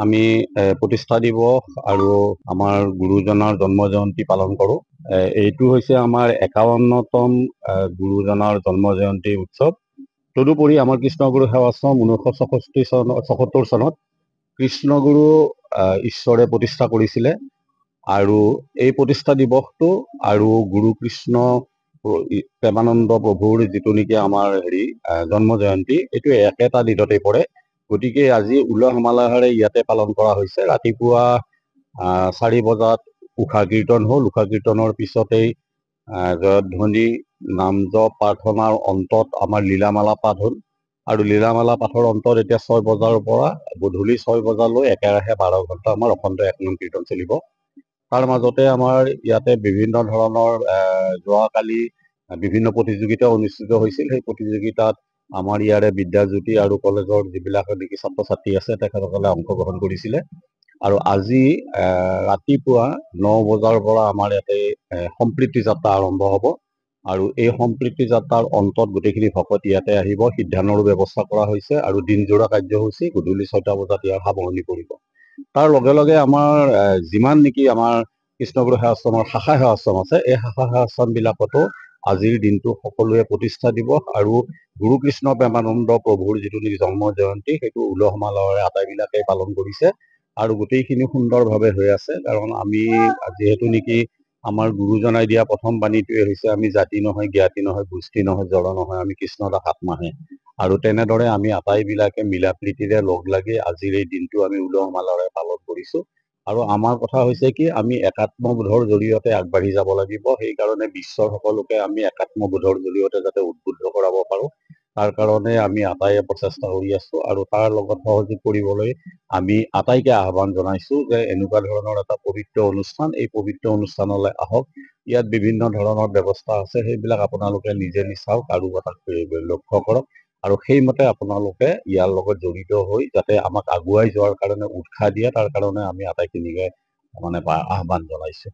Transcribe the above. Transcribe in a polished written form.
আমি প্ৰতিষ্ঠা দিৱস আৰু আমাৰ গুৰুজনাৰ জন্ম জয়ন্তী পালন কৰোঁ। এইটো হৈছে আমাৰ ৫১তম গুৰুজনাৰ জন্ম জয়ন্তী উৎসৱ। তদুপৰি আমাৰ কৃষ্ণগুৰু সেৱাশ্ৰম ১৯৭৪ চনত কৃষ্ণগুৰু ঈশ্বৰে প্ৰতিষ্ঠা কৰিছিলে আৰু এই প্ৰতিষ্ঠা দিৱসটো আৰু গুৰু কৃষ্ণ প্ৰেমানন্দ প্ৰভুৰ যিটো নেকি আমাৰ জন্ম জয়ন্তী, এইটো একেটা দিনতে পৰে। গতিকে আজি উলহ মালহেৰে ইয়াতে পালন কৰা হৈছে। ৰাতিপুৱা ৪ বজাত উষা কীৰ্তন হ'ল। উষা কীৰ্তনৰ পিছতেই জয়ধ্বনি নাম জপ প্ৰাৰ্থনাৰ অন্তত আমাৰ লীলামালা পাঠ হ'ল আৰু লীলামালা পাঠৰ অন্তত এতিয়া ৬ বজাৰ পৰা গধূলি ৬ বজালৈ একেৰাহে ১২ ঘণ্টা আমাৰ অখণ্ড একনাম কীৰ্তন চলিব। তাৰ মাজতে আমাৰ ইয়াতে বিভিন্ন ধৰণৰ যোৱাকালি বিভিন্ন প্ৰতিযোগিতা অনুষ্ঠিত হৈছিল। সেই প্ৰতিযোগিতাত আমাৰ ইয়াৰে বিদ্যাজ্যোতি আৰু কলেজৰ যিবিলাক নেকি ছাত্ৰ ছাত্ৰী আছে তেখেতসকলে অংশগ্ৰহণ কৰিছিলে আৰু আজি ৰাতিপুৱা ৯ বজাৰ পৰা আমাৰ ইয়াতে সম্প্ৰীতি যাত্ৰা আৰম্ভ হ'ব আৰু এই সম্প্ৰীতি যাত্ৰাৰ অন্তত গোটেইখিনি ভকত ইয়াতে আহিব। সিদ্ধানৰো ব্যৱস্থা কৰা হৈছে আৰু দিনজোৰা কাৰ্যসূচী গধূলি ৬টা বজাত ইয়াৰ সামৰণি পৰিব। তাৰ লগে লগে আমাৰ যিমান নেকি আমাৰ কৃষ্ণগুৰু সেৱাশ্ৰমৰ শাখা সেৱাশ্ৰম আছে, এই শাখা সেৱাশ্ৰমবিলাকতো আজিৰ দিনটো সকলোৱে প্ৰতিষ্ঠা দিৱস আৰু গুৰু কৃষ্ণ প্ৰেমানন্দ প্ৰভুৰ যিটো নেকি জন্ম জয়ন্তী, সেইটো উলহ মালহেৰে আটাইবিলাকে পালন কৰিছে আৰু গোটেইখিনি সুন্দৰভাৱে হৈ আছে। কাৰণ আমি যিহেতু নেকি আমাৰ গুৰুজনাই দিয়া প্ৰথম বাণীটোৱে হৈছে আমি জাতি নহয়, জ্ঞাতি নহয়, গোষ্ঠী নহয়, জড় নহয়, আমি কৃষ্ণ দাস আত্মাহে। আৰু তেনেদৰে আমি আটাইবিলাকে মিলা প্ৰীতিৰে লগ লাগি আজিৰ এই দিনটো আমি উলহ মালহেৰে পালন কৰিছোঁ। আৰু আমাৰ কথা হৈছে কি, আমি একাত্মবোধৰ জৰিয়তে আগবাঢ়ি যাব লাগিব। সেইকাৰণে বিশ্বৰ সকলোকে আমি একাত্মবোধৰ জৰিয়তে যাতে উদ্বুদ্ধ কৰাব পাৰোঁ, তাৰ কাৰণে আমি আটাইয়ে প্ৰচেষ্টা কৰি আছোঁ আৰু তাৰ লগত সহযোগ কৰিবলৈ আমি আটাইকে আহ্বান জনাইছোঁ যে এনেকুৱা ধৰণৰ এটা পবিত্ৰ অনুষ্ঠান, এই পবিত্ৰ অনুষ্ঠানলৈ আহক। ইয়াত বিভিন্ন ধৰণৰ ব্যৱস্থা আছে, সেইবিলাক আপোনালোকে নিজে চাওক আৰু তাক লক্ষ্য কৰক আৰু সেইমতে আপোনালোকে ইয়াৰ লগত জড়িত হৈ যাতে আমাক আগুৱাই যোৱাৰ কাৰণে উৎসাহ দিয়ে, তাৰ কাৰণে আমি আটাইখিনিকে আহ্বান জনাইছোঁ।